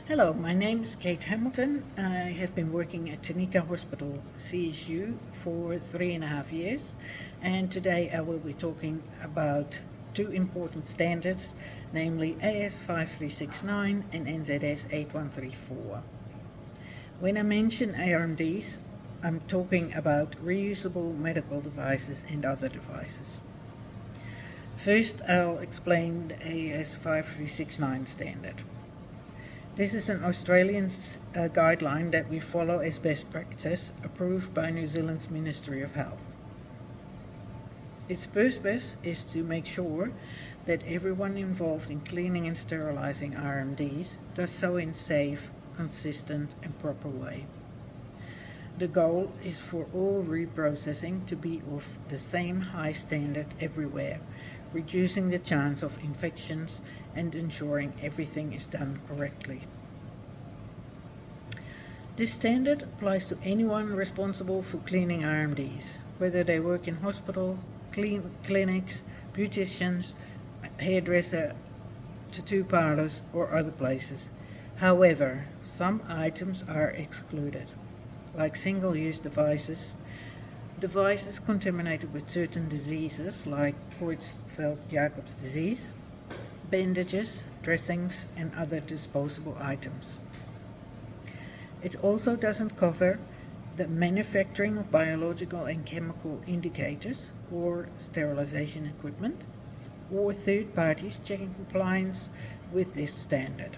Hello, my name is Kate Hamilton. I have been working at Tanika Hospital CSU for 3.5 years, and today I will be talking about two important standards, namely AS5369 and NZS 8134. When I mention ARMDs, I'm talking about reusable medical devices and other devices. First, I'll explain the AS5369 standard. This is an Australian guideline that we follow as best practice, approved by New Zealand's Ministry of Health. Its purpose is to make sure that everyone involved in cleaning and sterilising RMDs does so in a safe, consistent and proper way. The goal is for all reprocessing to be of the same high standard everywhere, reducing the chance of infections and ensuring everything is done correctly. This standard applies to anyone responsible for cleaning RMDs, whether they work in hospitals, clinics, beauticians, hairdresser, tattoo parlors or other places. However, some items are excluded, like single-use devices, devices contaminated with certain diseases like Creutzfeldt-Jacobs disease, bandages, dressings and other disposable items. It also doesn't cover the manufacturing of biological and chemical indicators or sterilization equipment, or third parties checking compliance with this standard.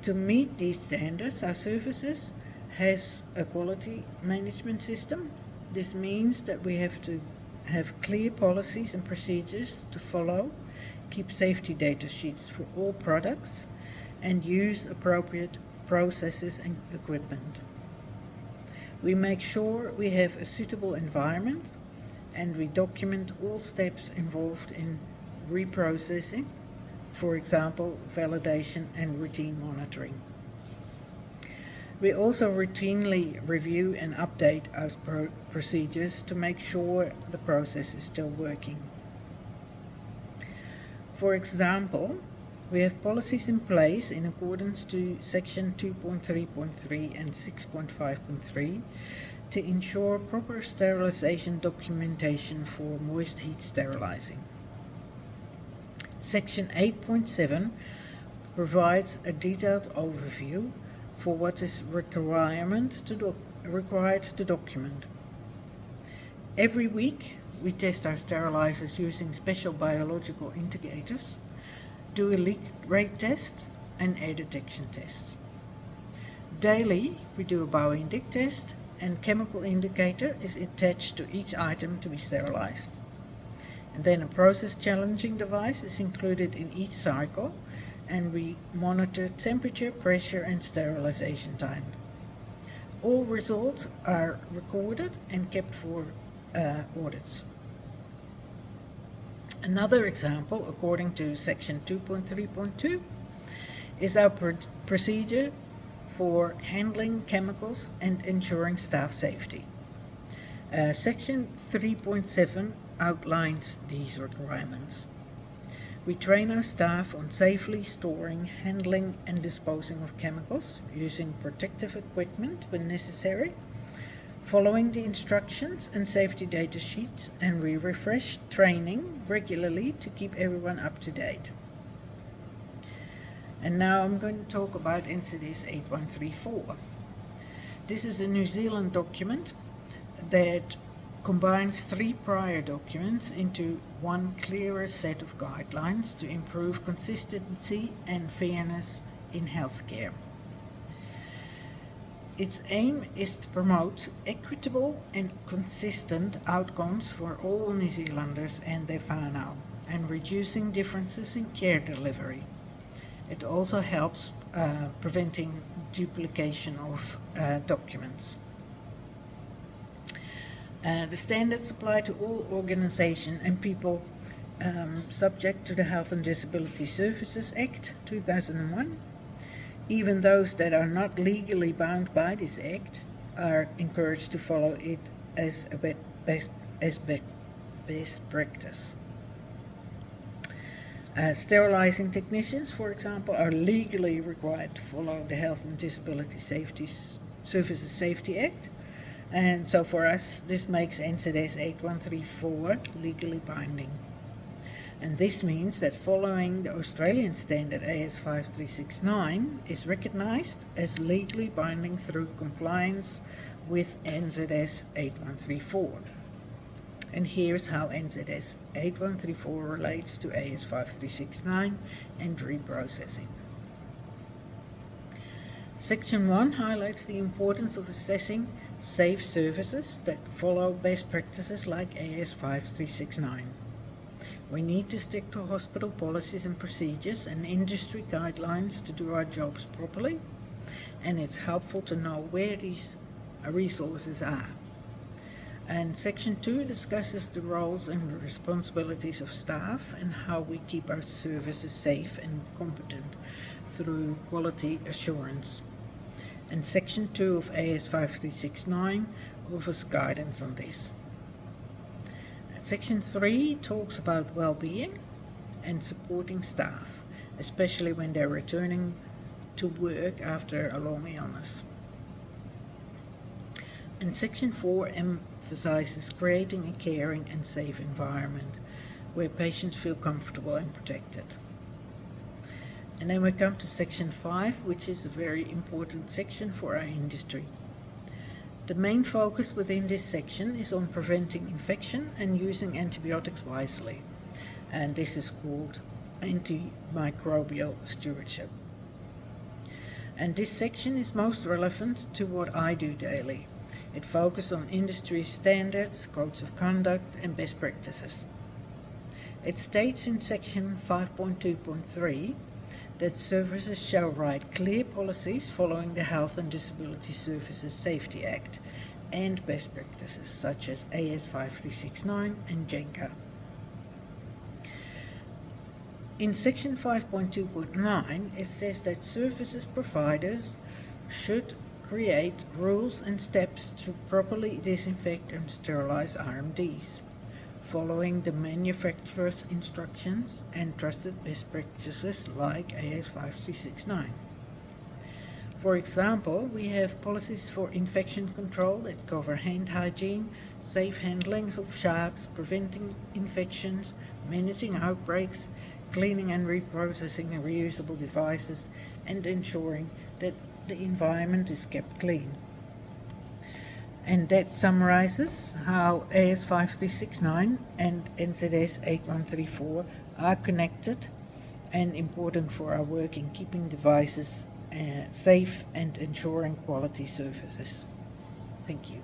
To meet these standards, our services has a quality management system. This means that we have to have clear policies and procedures to follow, keep safety data sheets for all products, and use appropriate processes and equipment. We make sure we have a suitable environment, and we document all steps involved in reprocessing, for example, validation and routine monitoring. We also routinely review and update our procedures to make sure the process is still working. For example, we have policies in place in accordance to Section 2.3.3 and 6.5.3 to ensure proper sterilization documentation for moist heat sterilizing. Section 8.7 provides a detailed overview for what is required to document. Every week we test our sterilizers using special biological indicators, do a leak rate test and air detection test. Daily we do a bioindic test, and chemical indicator is attached to each item to be sterilized. And then a process challenging device is included in each cycle, and we monitor temperature, pressure and sterilization time. All results are recorded and kept for audits. Another example, according to Section 2.3.2, is our procedure for handling chemicals and ensuring staff safety. Section 3.7 outlines these requirements. We train our staff on safely storing, handling and disposing of chemicals, using protective equipment when necessary, following the instructions and safety data sheets, and we refresh training regularly to keep everyone up to date. And now I'm going to talk about NZS 8134. This is a New Zealand document that combines 3 prior documents into one clearer set of guidelines to improve consistency and fairness in healthcare. Its aim is to promote equitable and consistent outcomes for all New Zealanders and their whānau, and reducing differences in care delivery. It also helps preventing duplication of documents. The standards apply to all organisations and people subject to the Health and Disability Services Act 2001. Even those that are not legally bound by this act are encouraged to follow it as a best practice. Sterilizing technicians, for example, are legally required to follow the Health and Disability Services Safety Act. And so for us, this makes NZS 8134 legally binding. And this means that following the Australian standard AS5369 is recognised as legally binding through compliance with NZS 8134. And here's how NZS 8134 relates to AS5369 and reprocessing. Section 1 highlights the importance of assessing safe services that follow best practices like AS5369. We need to stick to hospital policies and procedures and industry guidelines to do our jobs properly, and it's helpful to know where these resources are. And Section 2 discusses the roles and responsibilities of staff and how we keep our services safe and competent through quality assurance. And Section 2 of AS5369 offers guidance on this. Section 3 talks about well-being and supporting staff, especially when they're returning to work after a long illness. And Section 4 emphasizes creating a caring and safe environment where patients feel comfortable and protected. And then we come to Section 5, which is a very important section for our industry. The main focus within this section is on preventing infection and using antibiotics wisely, and this is called antimicrobial stewardship. And this section is most relevant to what I do daily. It focuses on industry standards, codes of conduct, and best practices. It states in Section 5.2.3 that services shall write clear policies following the Health and Disability Services Safety Act and best practices such as AS5369 and JENCA. In Section 5.2.9 it says that services providers should create rules and steps to properly disinfect and sterilize RMDs, following the manufacturer's instructions and trusted best practices like AS5369. For example, we have policies for infection control that cover hand hygiene, safe handling of sharps, preventing infections, managing outbreaks, cleaning and reprocessing reusable devices, and ensuring that the environment is kept clean. And that summarizes how AS5369 and NZS 8134 are connected and important for our work in keeping devices safe and ensuring quality services. Thank you.